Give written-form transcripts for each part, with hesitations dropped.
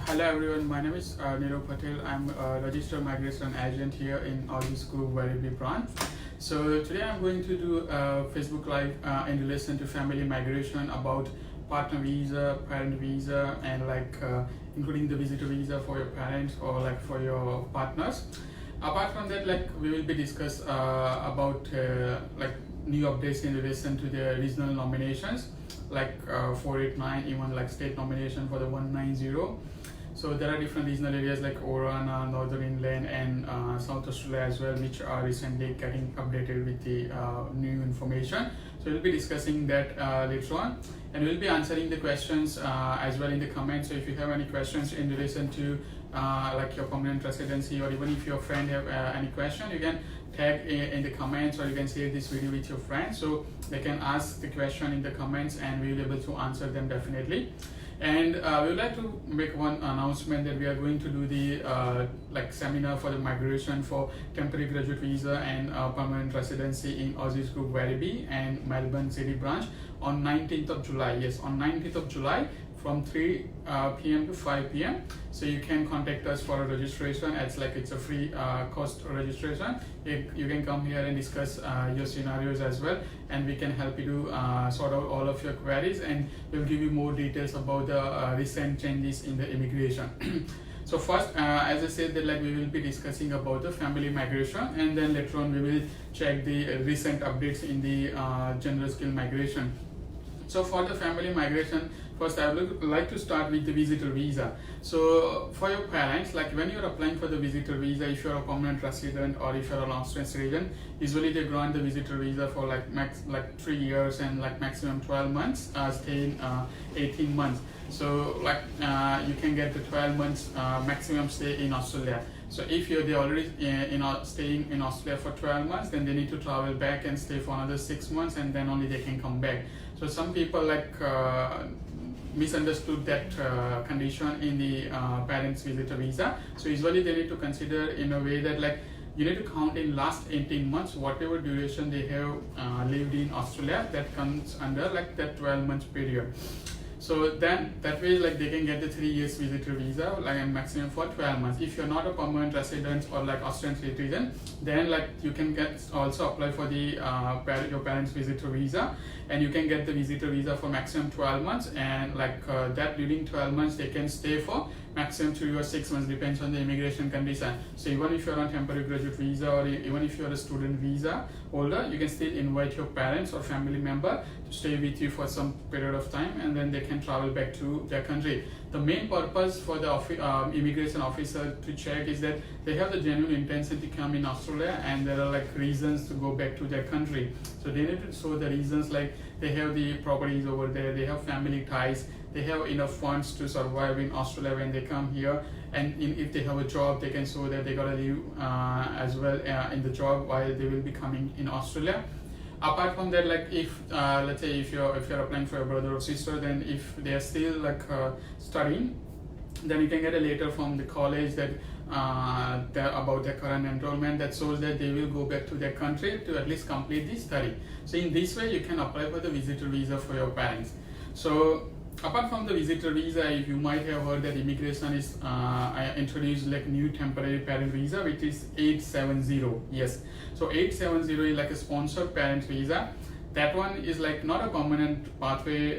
Hello everyone, my name is Nirav Patel. I'm a registered migration agent here in Aussizz Group Variety branch. So today I'm going to do a Facebook Live in relation to family migration about partner visa, parent visa, and including the visitor visa for your parents or for your partners. Apart from that, we will be discuss about new updates in relation to the regional nominations 489, even state nomination for the 190. So there are different regional areas like Oriana, Northern Inland, and South Australia as well, which are recently getting updated with the new information. So we'll be discussing that later on, and we'll be answering the questions as well in the comments. So if you have any questions in relation to your permanent residency, or even if your friend have any question, you can tag in the comments, or you can share this video with your friends so they can ask the question in the comments and we'll be able to answer them definitely. And we would like to make one announcement that we are going to do the seminar for the migration for temporary graduate visa and permanent residency in Aussizz Group Variety and Melbourne City branch on 19th of July. Yes, on 19th of July from 3 p.m. to 5 p.m. So you can contact us for a registration. It's a free cost registration. You can come here and discuss your scenarios as well, and we can help you to sort out all of your queries, and we'll give you more details about the recent changes in the immigration. So first, as I said, that we will be discussing about the family migration, and then later on we will check the recent updates in the general skill migration. So for the family migration, first I would like to start with the visitor visa. So for your parents, when you're applying for the visitor visa, if you're a permanent resident or if you're an Australian citizen, usually they grant the visitor visa for 3 years and maximum 12 months, staying 18 months. So you can get the 12 months maximum stay in Australia. So if they already staying in Australia for 12 months, then they need to travel back and stay for another 6 months, and then only they can come back. So some people misunderstood that condition in the parents visitor visa. So usually they need to consider in a way that you need to count in last 18 months whatever duration they have lived in Australia, that comes under that 12 months period. So then that way they can get the 3 years visitor visa a maximum for 12 months. If you're not a permanent resident or Australian citizen, then you can also apply for the your parents visitor visa, and you can get the visitor visa for maximum 12 months, and that during 12 months they can stay for maximum 3 or 6 months, depends on the immigration condition. So even if you're on temporary graduate visa, or even if you're a student visa holder, you can still invite your parents or family member to stay with you for some period of time, and then they can travel back to their country. The main purpose for the immigration officer to check is that they have the genuine intention to come in Australia, and there are reasons to go back to their country. So they need to show the reasons, they have the properties over there, they have family ties, they have enough funds to survive in Australia when they come here, and if they have a job, they can show that they gotta live as well in the job while they will be coming in Australia. Apart from that, if let's say if you're applying for a brother or sister, then if they are still studying, then you can get a letter from the college that about their current enrollment that shows that they will go back to their country to at least complete the study. So in this way, you can apply for the visitor visa for your parents. So apart from the visitor visa, if you might have heard that immigration is introduced new temporary parent visa, which is 870. Yes, so 870 is a sponsored parent visa. That one is not a permanent pathway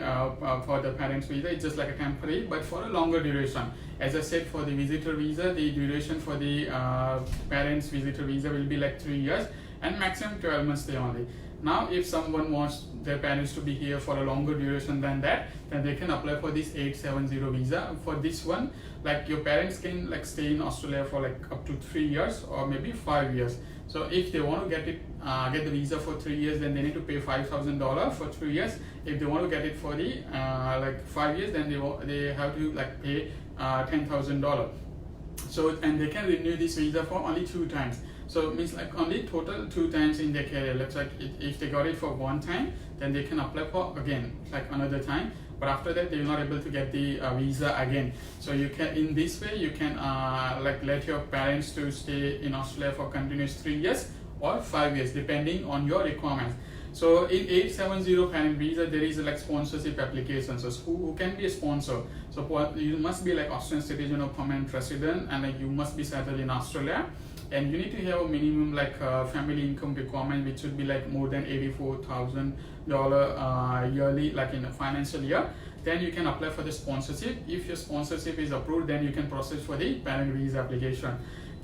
for the parents visa. It's just a temporary, but for a longer duration. As I said, for the visitor visa, the duration for the parents visitor visa will be 3 years and maximum 12 months stay only. Now, if someone wants their parents to be here for a longer duration than that, then they can apply for this 870 visa. For this one, your parents can stay in Australia for up to 3 years or maybe 5 years. So if they want to get the visa for 3 years, then they need to pay $5,000 for 3 years. If they want to get it for the 5 years, then they have to pay $10,000. So, and they can renew this visa for only 2 times. So it means only total 2 times in their career. Looks if they got it for 1 time, then they can apply for again another time. But after that, they are not able to get the visa again. So you can, in this way, you can let your parents to stay in Australia for continuous 3 years or 5 years, depending on your requirements. So in 870 parent visa, there is like sponsorship application. So who can be a sponsor? So you must be like Australian citizen or permanent resident, and like you must be settled in Australia, and you need to have a minimum like family income requirement, which should be like more than $84,000 yearly, like in a financial year. Then you can apply for the sponsorship. If your sponsorship is approved, then you can process for the parent visa application.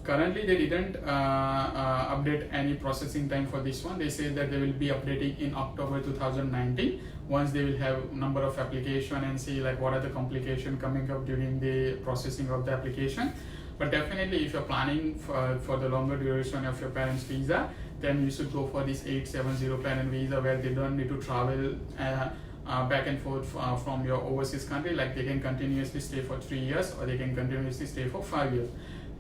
Currently, they didn't update any processing time for this one. They say that they will be updating in October 2019 once they will have number of application and see like what are the complications coming up during the processing of the application. But definitely, if you're planning for the longer duration of your parents' visa, then you should go for this 870 parent visa, where they don't need to travel back and forth from your overseas country. Like they can continuously stay for 3 years, or they can continuously stay for 5 years.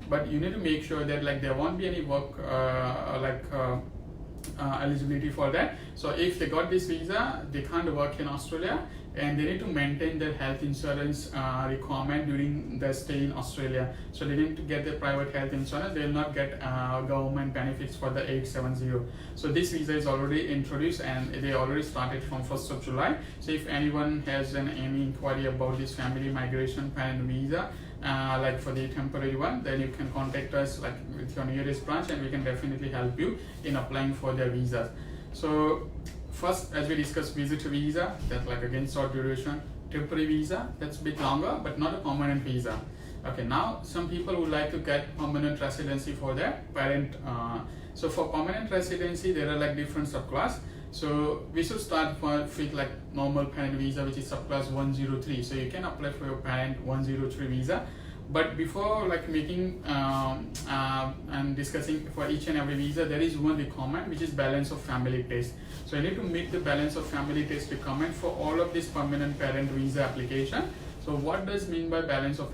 But you need to make sure that like there won't be any work eligibility for that. So if they got this visa, they can't work in Australia, and they need to maintain their health insurance requirement during their stay in Australia. So they need to get their private health insurance. They will not get government benefits for the 870. So this visa is already introduced, and they already started from 1st of July. So if anyone has any inquiry about this family migration parent visa, like for the temporary one, then you can contact us like with your nearest branch, and we can definitely help you in applying for their visas. So first, as we discussed, visitor visa, that's like again short duration. Temporary visa, that's a bit longer, but not a permanent visa. Okay, now some people would like to get permanent residency for their parent. So for permanent residency, there are like different subclass. So we should start with like normal parent visa, which is subclass 103. So you can apply for your parent 103 visa. But before like making and discussing for each and every visa, there is one requirement, which is balance of family test. So you need to meet the balance of family test requirement for all of this permanent parent visa application. So what does mean by balance of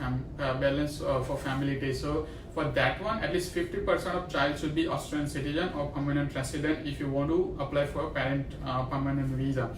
for family test? So for that one, at least 50% of child should be Australian citizen or permanent resident if you want to apply for a parent permanent visa.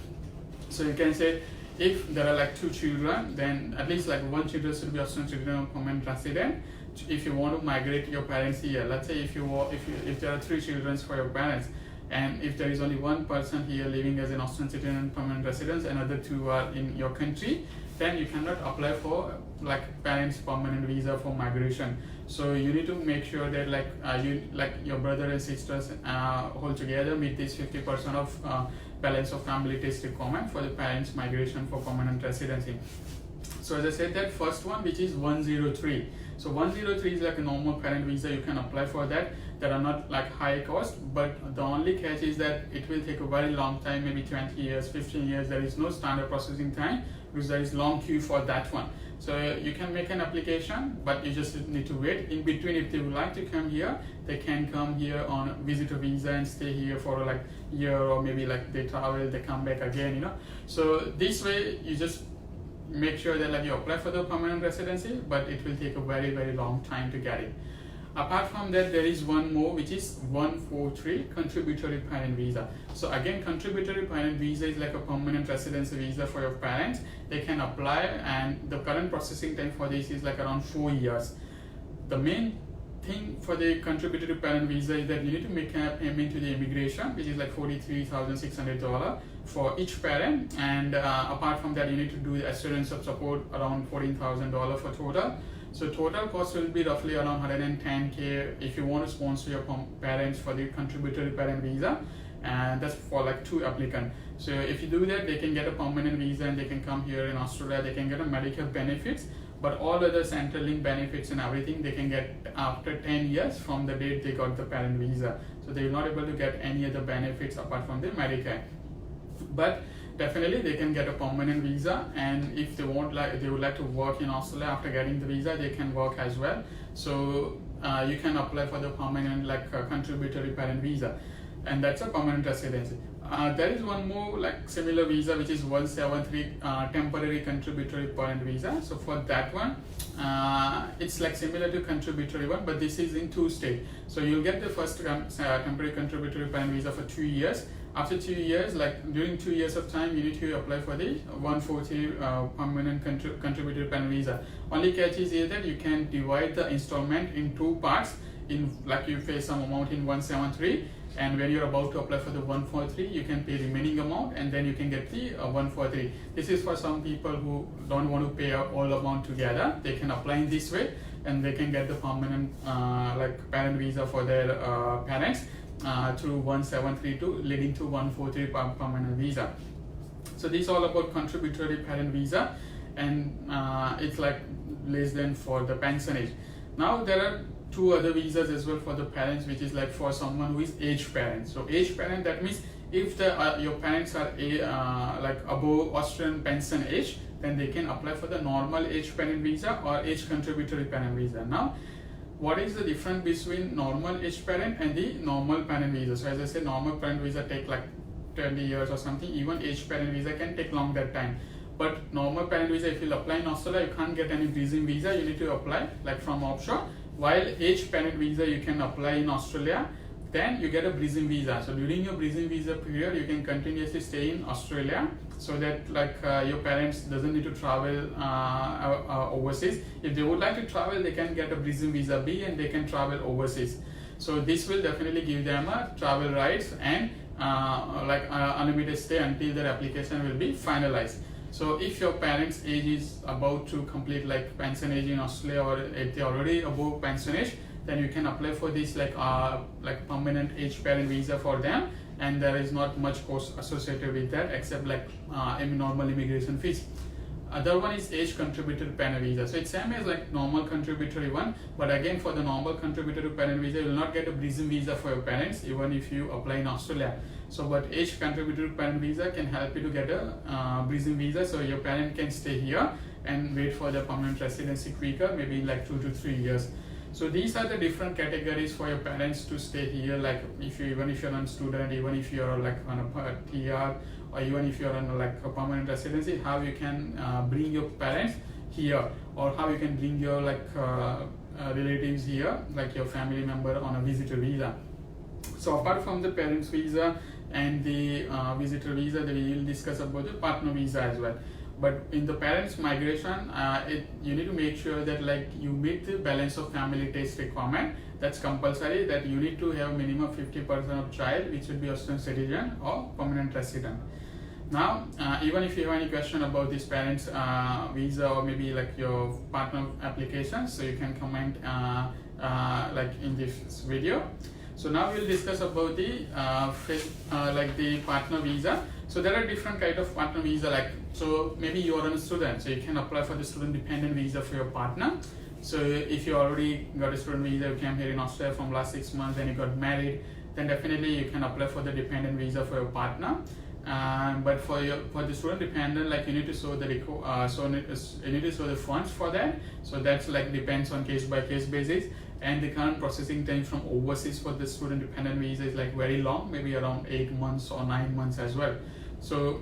So you can say if there are like 2 children, then at least like 1 child should be Australian citizen or permanent resident. If you want to migrate your parents here, let's say if there are 3 children for your parents, and if there is only 1 person here living as an Australian citizen and permanent resident, and other 2 are in your country, then you cannot apply for like parents permanent visa for migration. So you need to make sure that like your brother and sisters all together meet this 50% of balance of family test requirement for the parents migration for permanent residency. So as I said, that first one, which is 103. So 103 is like a normal parent visa. You can apply for that. There are not like high cost, but the only catch is that it will take a very long time, maybe 20 years, 15 years. There is no standard processing time because there is long queue for that one. So you can make an application, but you just need to wait. In between, if they would like to come here, they can come here on visitor visa and stay here for like a year, or maybe like they travel, they come back again, you know. So this way, you just make sure that like you apply for the permanent residency, but it will take a very, very long time to get it. Apart from that, there is one more, which is 143, Contributory Parent Visa. So again, Contributory Parent Visa is like a permanent residency visa for your parents. They can apply, and the current processing time for this is like around 4 years. The main thing for the Contributory Parent Visa is that you need to make a payment to the immigration, which is like $43,600 for each parent, and apart from that, you need to do the assurance of support around $14,000 for total. So total cost will be roughly around 110K if you want to sponsor your parents for the Contributory Parent Visa, and that's for like 2 applicants. So if you do that, they can get a permanent visa and they can come here in Australia. They can get a medical benefits, but all other Centrelink benefits and everything they can get after 10 years from the date they got the parent visa. So they are not able to get any other benefits apart from the Medicare. But definitely they can get a permanent visa, and if they would like to work in Australia after getting the visa, they can work as well. So you can apply for the permanent Contributory Parent Visa, and that's a permanent residency. There is one more like similar visa, which is 173, Temporary Contributory Parent Visa. So for that one, it's like similar to Contributory one, but this is in 2 states. So you'll get the first Temporary Contributory Parent Visa for 2 years. After 2 years, like during 2 years of time, you need to apply for the 140 permanent Contributory Parent Visa. Only catch is here that you can divide the installment in 2 parts. In like you pay some amount in 173, and when you're about to apply for the 143, you can pay remaining amount, and then you can get the 143. This is for some people who don't want to pay all amount together. They can apply in this way, and they can get the permanent like parent visa for their parents through 1732, leading to 143 permanent visa. So this is all about contributory parent visa, and it's like less than for the pensionage. Now there are two other visas as well for the parents, which is like for someone who is aged parent. So aged parent, that means if the your parents are like above Australian pension age, then they can apply for the normal age parent visa or age contributory parent visa. Now, what is the difference between normal age parent and the normal parent visa? So as I said, normal parent visa take like 20 years or something. Even age parent visa can take longer time. But normal parent visa, if you apply in Australia, you can't get any bridging visa. You need to apply like from offshore. While age parent visa, you can apply in Australia, then you get a bridging visa. So during your bridging visa period, you can continuously stay in Australia, so that like your parents doesn't need to travel overseas. If they would like to travel, they can get a bridging visa B, and they can travel overseas. So this will definitely give them a travel rights and like unlimited stay until their application will be finalized. So if your parents' age is about to complete like pension age in Australia, or if they already above pension age, then you can apply for this like permanent age parent visa for them, and there is not much cost associated with that except like normal immigration fees. Other one is age contributory parent visa. So it's same as like normal contributory one, but again for the normal contributory parent visa, you will not get a bridging visa for your parents even if you apply in Australia. So but age contributory parent visa can help you to get a bridging visa, so your parent can stay here and wait for the permanent residency quicker, maybe in like 2 to 3 years. So these are the different categories for your parents to stay here. Like if you, even if you're a student, even if you're like on a TR, or even if you're on like a permanent residency, how you can bring your parents here, or how you can bring your like relatives here, like your family member on a visitor visa. So apart from the parents visa and the visitor visa, we will discuss about the partner visa as well. But in the parents migration, you need to make sure that like you meet the balance of family test requirement. That's compulsory, that you need to have minimum 50% of child which will be Australian citizen or permanent resident. Now, even if you have any question about this parents visa, or maybe like your partner application, so you can comment like in this video. So now we'll discuss about the like the partner visa. So there are different kind of partner visa. Like, so maybe you are a student, so you can apply for the student dependent visa for your partner. So if you already got a student visa, you came here in Australia from last 6 months, and you got married, then definitely you can apply for the dependent visa for your partner. But for the student dependent, like you need to show the you need to show the funds for that. So that's like depends on case by case basis. And the current processing time from overseas for the student dependent visa is like very long, maybe around 8 months or 9 months as well. So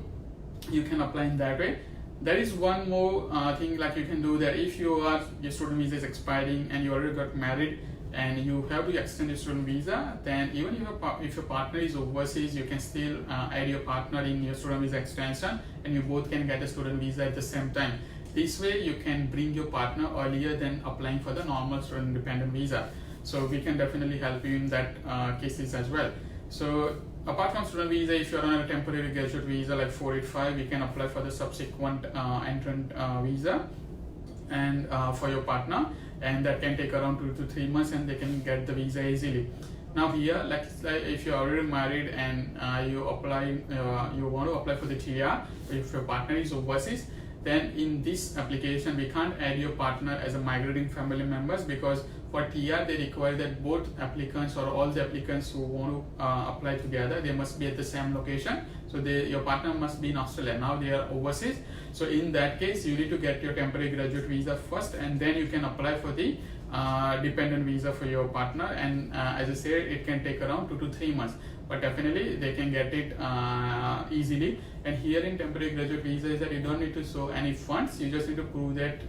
you can apply in that way. There is one more thing like you can do that. If your student visa is expiring and you already got married and you have to extend your student visa, then even if your partner is overseas, you can still add your partner in your student visa extension, and you both can get a student visa at the same time. This way you can bring your partner earlier than applying for the normal student dependent visa. So we can definitely help you in that cases as well. So apart from student visa, if you're on a temporary graduate visa like 485, you can apply for the subsequent entrant visa and for your partner, and that can take around 2 to 3 months, and they can get the visa easily. Now here, like if you're already married and you want to apply for the TR, if your partner is overseas, then in this application we can't add your partner as a migrating family members, because for TR they require that both applicants or all the applicants who want to apply together, they must be at the same location. So your partner must be in Australia. Now they are overseas. So in that case, you need to get your temporary graduate visa first, and then you can apply for the dependent visa for your partner. And as I said, it can take around 2 to 3 months, but definitely they can get it easily. And here in temporary graduate visa is that you don't need to show any funds. You just need to prove that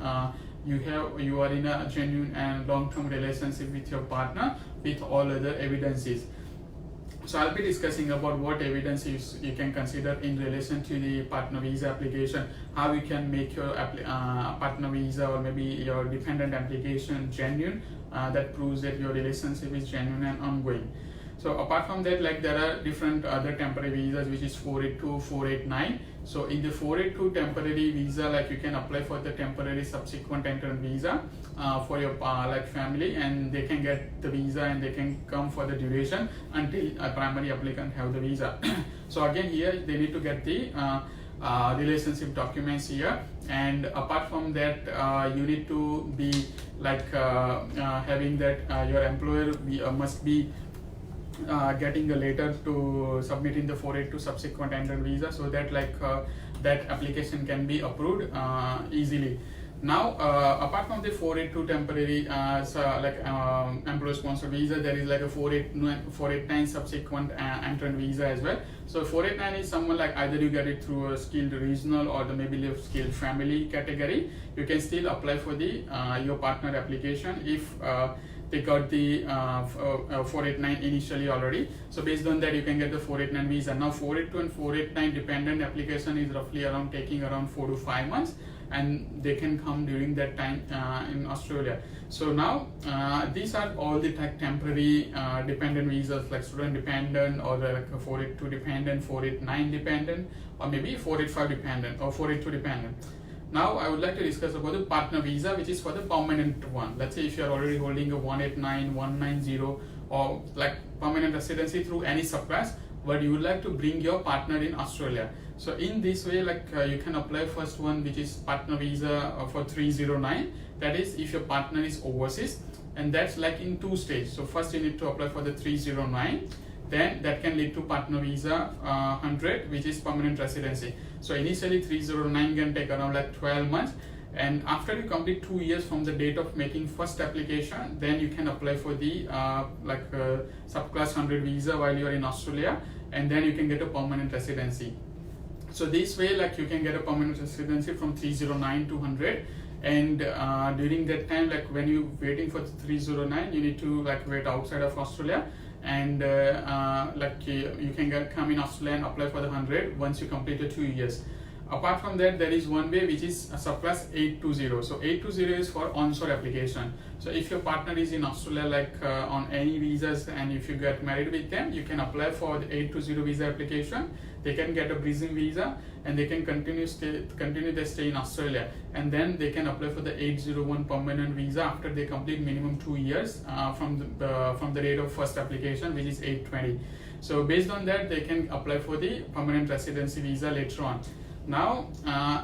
you are in a genuine and long-term relationship with your partner with all other evidences. So I'll be discussing about what evidence you can consider in relation to the partner visa application, how you can make your partner visa or maybe your dependent application genuine, that proves that your relationship is genuine and ongoing. So apart from that, like there are different other temporary visas, which is 482, 489. So in the 482 temporary visa, like you can apply for the temporary subsequent entrant visa for your like family, and they can get the visa and they can come for the duration until a primary applicant have the visa. So again here they need to get the relationship documents here, and apart from that you need to be like having that your employer must be getting a letter to submit in the 482 subsequent entrant visa, so that like that application can be approved easily. Now apart from the 482 temporary employer sponsored visa, there is like a 489 subsequent entrant visa as well. So 489 is someone like either you get it through a skilled regional or the maybe skilled family category. You can still apply for the your partner application if they got the 489 initially already. So based on that you can get the 489 visa. Now 482 and 489 dependent application is roughly around taking around 4 to 5 months, and they can come during that time in Australia. So now these are all the temporary dependent visas, like student dependent or the 482 dependent, 489 dependent, or maybe 485 dependent or 482 dependent. Now I would like to discuss about the partner visa, which is for the permanent one. Let's say if you are already holding a 189, 190 or like permanent residency through any subclass, but you would like to bring your partner in Australia. So in this way, like you can apply first one, which is partner visa for 309. That is if your partner is overseas, and that's like in 2 stages. So first you need to apply for the 309, then that can lead to partner visa 100, which is permanent residency. So initially 309 can take around like 12 months, and after you complete 2 years from the date of making first application, then you can apply for the subclass 100 visa while you are in Australia, and then you can get a permanent residency. So this way, like you can get a permanent residency from 309 to 100, and during that time, like when you waiting for 309, you need to like wait outside of Australia, and like you can come in Australia and apply for the 100 once you complete the 2 years. Apart from that, there is one way, which is a subclass 820. So 820 is for onshore application. So if your partner is in Australia, like on any visas, and if you get married with them, you can apply for the 820 visa application. They can get a bridging visa, and they can continue their stay in Australia, and then they can apply for the 801 permanent visa after they complete minimum 2 years from the date of first application, which is 820. So based on that, they can apply for the permanent residency visa later on. Now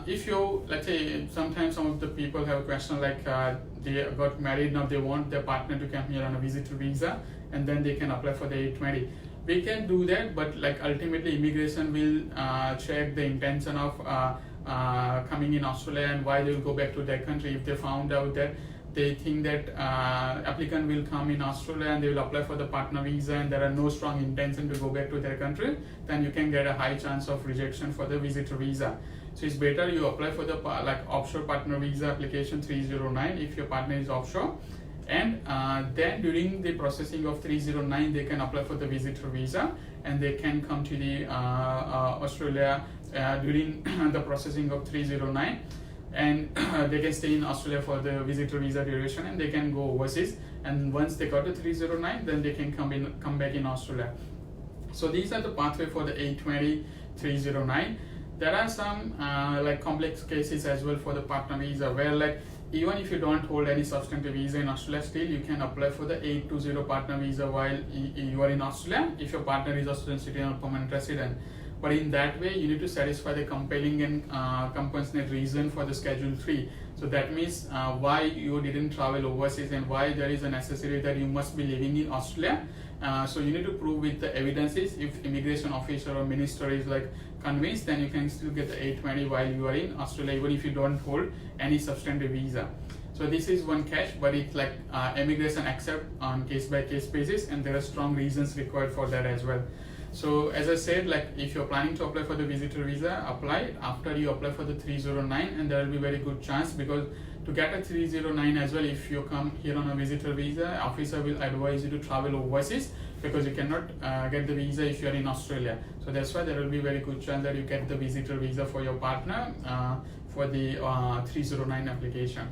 if you, let's say sometimes some of the people have a question like they got married, now they want their partner to come here on a visitor visa, and then they can apply for the 820. We can do that, but like ultimately immigration will check the intention of coming in Australia and why they will go back to their country. If they found out that they think that applicant will come in Australia and they will apply for the partner visa and there are no strong intention to go back to their country, then you can get a high chance of rejection for the visitor visa. So it's better you apply for the like offshore partner visa application 309 if your partner is offshore, and then during the processing of 309 they can apply for the visitor visa, and they can come to the Australia during the processing of 309, and they can stay in Australia for the visitor visa duration, and they can go overseas, and once they got the 309 then they can come back in Australia. So these are the pathway for the 820 309. There are some like complex cases as well for the partner visa, where like even if you don't hold any substantive visa in Australia, still you can apply for the 820 partner visa while you are in Australia if your partner is Australian citizen or permanent resident. But in that way, you need to satisfy the compelling and compassionate reason for the Schedule 3. So that means why you didn't travel overseas and why there is a necessity that you must be living in Australia. So you need to prove with the evidences. If immigration officer or minister is like convinced, then you can still get the 820 while you are in Australia, even if you don't hold any substantive visa. So this is one catch, but it's like immigration accept on case-by-case basis, and there are strong reasons required for that as well. So as I said, like if you're planning to apply for the visitor visa, apply it after you apply for the 309, and there will be very good chance, because to get a 309 as well, if you come here on a visitor visa, officer will advise you to travel overseas, because you cannot get the visa if you are in Australia. So that's why there will be very good chance that you get the visitor visa for your partner for the 309 application.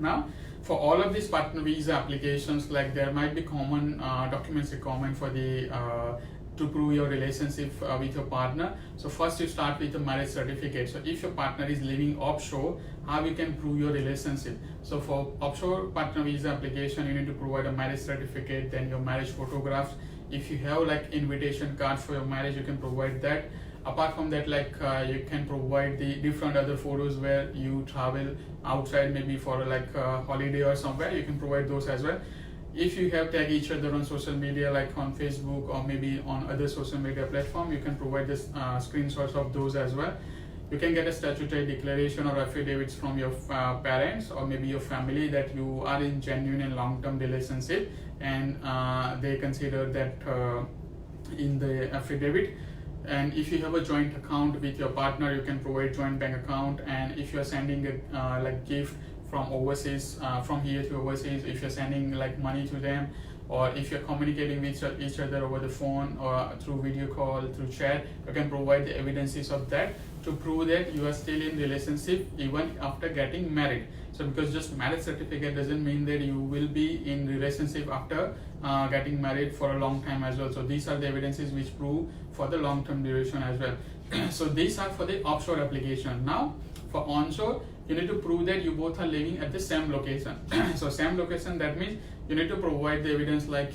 Now, for all of these partner visa applications, like there might be common documents requirement for the to prove your relationship with your partner. So first you start with the marriage certificate. So if your partner is living offshore, how you can prove your relationship? So for offshore partner visa application, you need to provide a marriage certificate, then your marriage photographs. If you have like invitation cards for your marriage, you can provide that. Apart from that, like you can provide the different other photos where you travel outside, maybe for like a holiday or somewhere, you can provide those as well. If you have tagged each other on social media, like on Facebook or maybe on other social media platform, you can provide this screenshots of those as well. You can get a statutory declaration or affidavits from your parents or maybe your family that you are in genuine and long-term relationship, and they consider that in the affidavit. And if you have a joint account with your partner, you can provide joint bank account. And if you are sending a like gift from overseas, from here to overseas, if you're sending like money to them, or if you're communicating with each other over the phone or through video call, through chat, you can provide the evidences of that to prove that you are still in relationship even after getting married. So because just marriage certificate doesn't mean that you will be in relationship after getting married for a long time as well. So these are the evidences which prove for the long-term duration as well. So these are for the offshore application. Now for onshore, you need to prove that you both are living at the same location. So same location, that means you need to provide the evidence like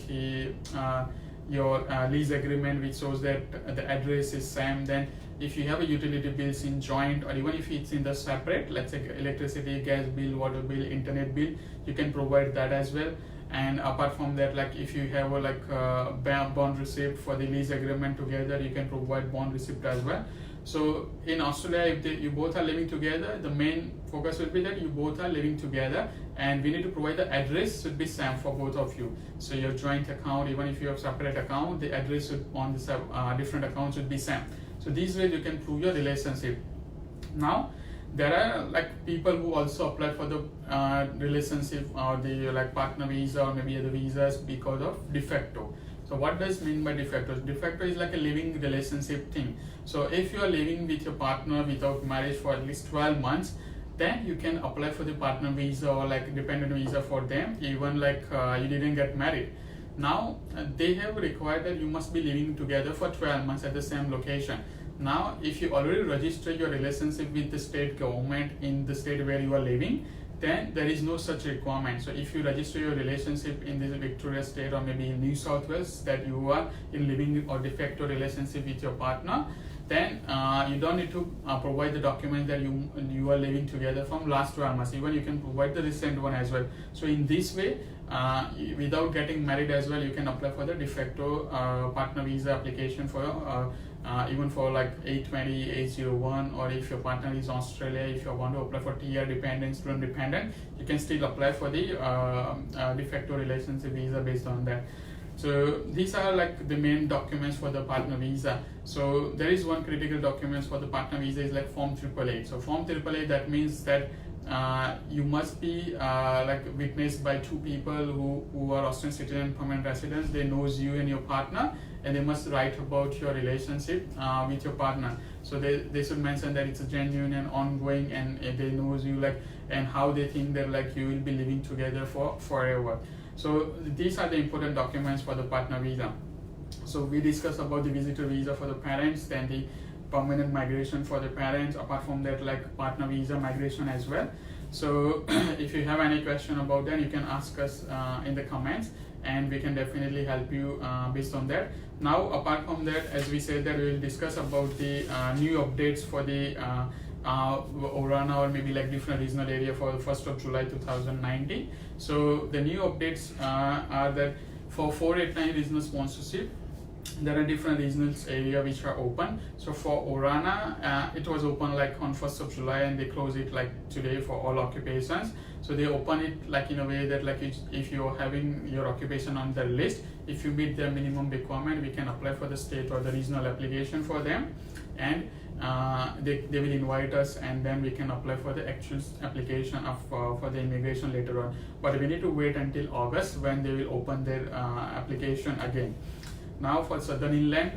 your lease agreement which shows that the address is same. Then if you have a utility bills in joint, or even if it's in the separate, let's say electricity, gas bill, water bill, internet bill, you can provide that as well. And apart from that, like if you have a like bond receipt for the lease agreement together, you can provide bond receipt as well. So in Australia, if you both are living together, the main focus will be that you both are living together, and we need to provide the address should be same for both of you. So your joint account, even if you have separate account, the address should on the different accounts should be same. So these ways you can prove your relationship. Now there are like people who also apply for the relationship or the like partner visa or maybe other visas because of de facto. So what does mean by de facto? De facto is like a living relationship thing. So if you are living with your partner without marriage for at least 12 months, then you can apply for the partner visa or like dependent visa for them, even like you didn't get married. Now they have required that you must be living together for 12 months at the same location. Now if you already register your relationship with the state government in the state where you are living, then there is no such requirement. So if you register your relationship in this Victoria state or maybe in New South Wales that you are in living or de facto relationship with your partner, then you don't need to provide the document that you are living together from last 12 months. Even you can provide the recent one as well. So in this way, without getting married as well, you can apply for the de facto partner visa application for even for like 820, 801, or if your partner is Australia, if you want to apply for TR dependent, student dependent, you can still apply for the de facto relationship visa based on that. So these are like the main documents for the partner visa. So there is one critical document for the partner visa is like Form 888. So Form 888, that means that you must be like witnessed by two people who are Australian citizen, permanent residents. They knows you and your partner, and they must write about your relationship with your partner. So they should mention that it's a genuine and ongoing, and they knows you like, and how they think that like you will be living together for forever. So these are the important documents for the partner visa. So we discussed about the visitor visa for the parents, then the permanent migration for the parents. Apart from that, like partner visa migration as well. So if you have any question about that, you can ask us in the comments, and we can definitely help you based on that. Now apart from that, as we said that we will discuss about the new updates for the Oriana or maybe like different regional area for the 1st of July 2019. So the new updates are that for 489 regional sponsorship, there are different regional area which are open. So for Oriana, it was open like on 1st of July, and they close it like today for all occupations. So they open it like in a way that like if you're having your occupation on the list, if you meet the minimum requirement, we can apply for the state or the regional application for them, and they will invite us, and then we can apply for the actual application of for the immigration later on. But we need to wait until August when they will open their application again. Now for Southern Inland,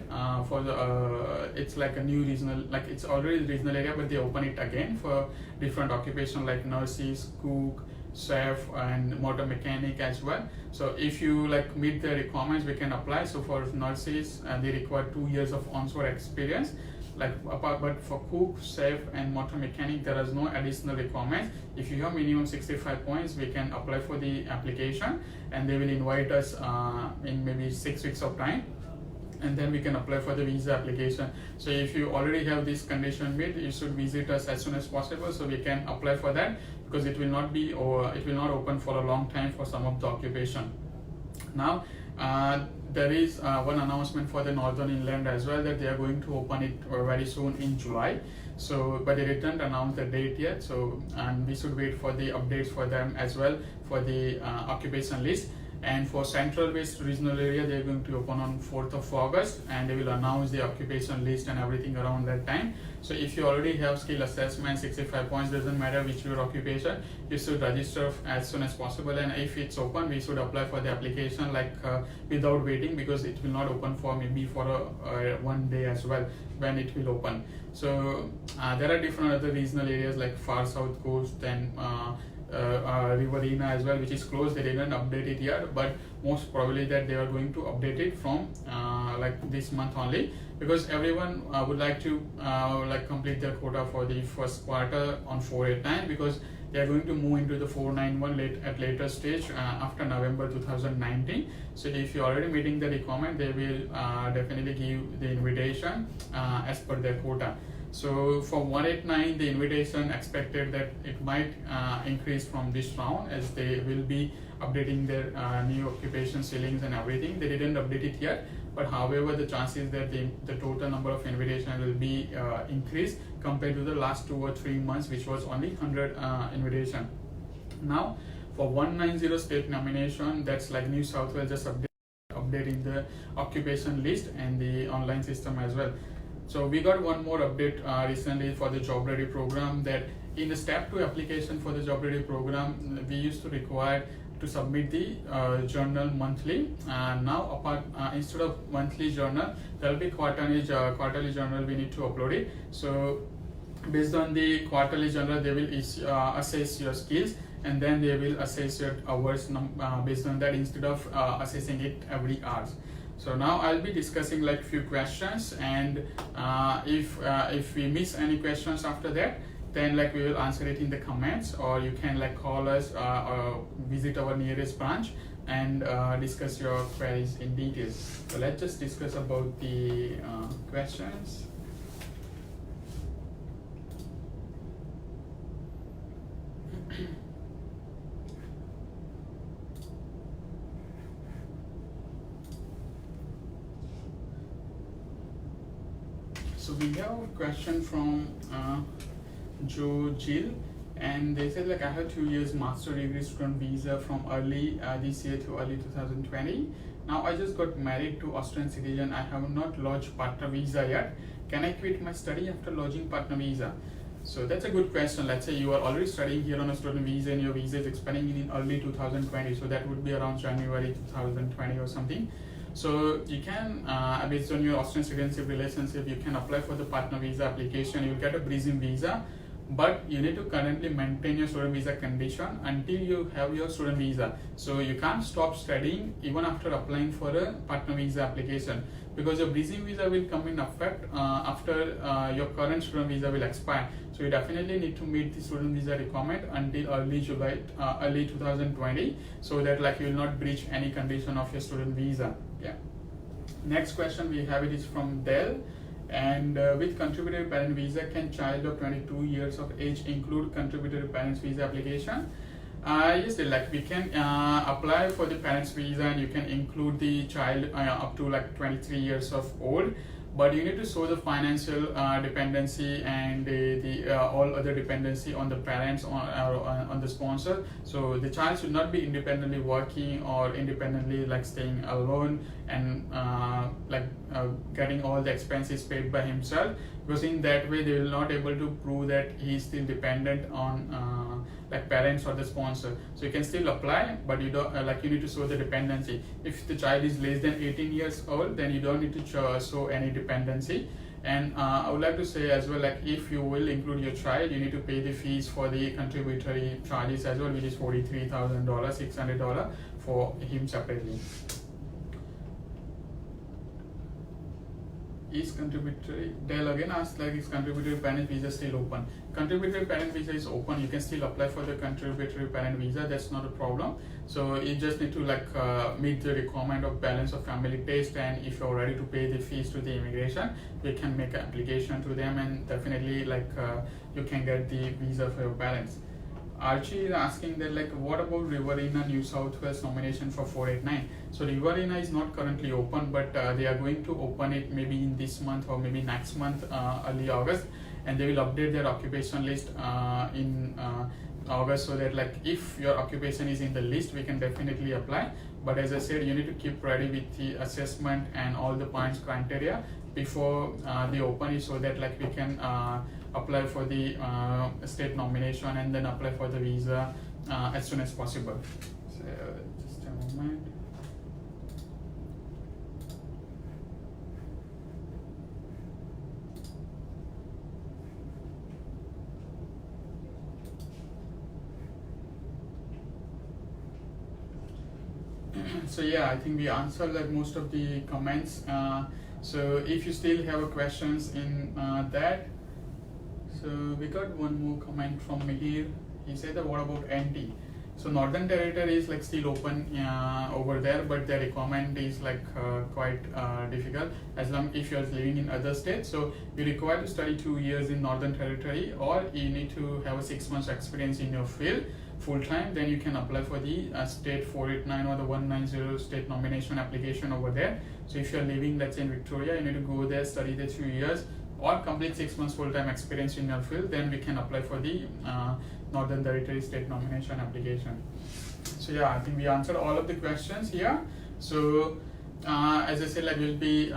for the it's like a new regional, like it's already regional area, but they open it again for different occupation like nurses, cook, chef and motor mechanic as well. So if you like meet the requirements, we can apply. So for nurses, they require 2 years of on-shore experience. But for cook, chef and motor mechanic, there is no additional requirements. If you have minimum 65 points, we can apply for the application, and they will invite us in maybe 6 weeks of time, and then we can apply for the visa application. So if you already have this condition met, you should visit us as soon as possible so we can apply for that, because it will not be, or it will not open for a long time for some of the occupation. Now there is one announcement for the Northern Inland as well, that they are going to open it very soon in July. So but they didn't announce the date yet, so and we should wait for the updates for them as well for the occupation list. And for Central West Regional Area, they are going to open on 4th of August, and they will announce the occupation list and everything around that time. So if you already have skill assessment 65 points, doesn't matter which your occupation, you should register as soon as possible. And if it's open, we should apply for the application without waiting, because it will not open for maybe for one day as well when it will open. So there are different other regional areas like far South Coast and Riverina as well, which is closed. They didn't update it yet, but most probably that they are going to update it from this month only, because everyone would like to complete their quota for the first quarter on 489, because they are going to move into the 491 at later stage after November 2019. So if you're already meeting the requirement, they will definitely give the invitation as per their quota. So for 189, the invitation expected that it might increase from this round, as they will be updating their new occupation ceilings and everything. They didn't update it yet, but however, the chances that the total number of invitations will be increased compared to the last 2 or 3 months, which was only 100 invitation. Now for 190 state nomination, that's like New South Wales just updating the occupation list and the online system as well. So we got one more update recently for the Job Ready program, that in the step 2 application for the Job Ready program, we used to require to submit the journal monthly. Now instead of monthly journal, there will be quarterly journal. We need to upload it. So based on the quarterly journal, they will assess your skills, and then they will assess your hours based on that, instead of assessing it every hour. So now I'll be discussing like few questions, and if we miss any questions after that, then like we will answer it in the comments, or you can like call us or visit our nearest branch and discuss your queries in detail. So let's just discuss about the questions. So we have a question from Joe Jill, and they said like, I have 2 years master degree student visa from early this year to early 2020. Now I just got married to Australian citizen. I have not lodged partner visa yet. Can I quit my study after lodging partner visa? So that's a good question. Let's say you are already studying here on a student visa, and your visa is expiring in early 2020. So that would be around January 2020 or something. So you can, based on your Australian citizenship relationship, you can apply for the partner visa application. You'll get a bridging visa, but you need to currently maintain your student visa condition until you have your student visa. So you can't stop studying even after applying for a partner visa application, because your bridging visa will come in effect after your current student visa will expire. So you definitely need to meet the student visa requirement until early 2020, so that like you will not breach any condition of your student visa. Yeah. Next question we have, it is from Dell. And with contributory parent visa, can child of 22 years of age include contributory parents visa application? Yes, like we can apply for the parents visa, and you can include the child up to like 23 years of old, but you need to show the financial dependency and the all other dependency on the parents on the sponsor. So the child should not be independently working or independently like staying alone and getting all the expenses paid by himself, because in that way they will not able to prove that he is still dependent on like parents or the sponsor. So you can still apply, but you don't you need to show the dependency. If the child is less than 18 years old, then you don't need to show any dependency. And I would like to say as well, like if you will include your child, you need to pay the fees for the contributory charges as well, which is $43,000, $600 for him separately. Is contributory, Dale again asked, like, is contributory parent visa still open? Contributory parent visa is open. You can still apply for the contributory parent visa. That's not a problem. So you just need to meet the requirement of balance of family based, and if you're ready to pay the fees to the immigration, you can make an application to them, and definitely you can get the visa for your parents. Archie is asking that, like, what about Riverina New South Wales nomination for 489? So Riverina is not currently open, but they are going to open it maybe in this month or maybe next month, early August, and they will update their occupation list in August, so that if your occupation is in the list, we can definitely apply. But as I said, you need to keep ready with the assessment and all the points criteria before they open it, so that we can apply for the state nomination and then apply for the visa as soon as possible. So just a moment. So yeah, I think we answered most of the comments. So if you still have questions in that, so we got one more comment from Mihir. He said that what about NT? So Northern Territory is still open over there, but the requirement is quite difficult as long if you are living in other states. So you require to study 2 years in Northern Territory, or you need to have a 6 months experience in your field full time. Then you can apply for the state 489 or the 190 state nomination application over there. So if you are living, let's say, in Victoria, you need to go there, study the 2 years, or complete 6 months full-time experience in your field. Then we can apply for the Northern Territory state nomination application. So yeah, I think we answered all of the questions here. So as I said, we'll be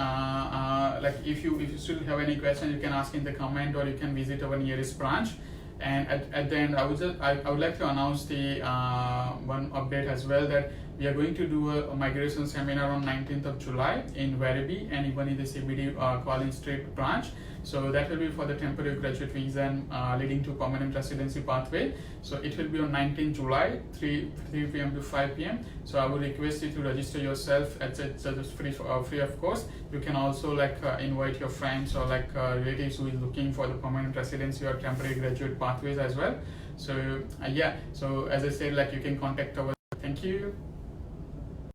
if you still have any questions, you can ask in the comment, or you can visit our nearest branch. And at the end, I would like to announce the one update as well, that we are going to do a migration seminar on 19th of July in Werribee and even in the CBD Collins Street branch. So that will be for the temporary graduate visa and leading to permanent residency pathway. So it will be on 19th July, 3 p.m. to 5 p.m. So I would request you to register yourself. It's free of course. You can also invite your friends or relatives who is looking for the permanent residency or temporary graduate pathways as well. So yeah, so as I said, you can contact our. Thank you.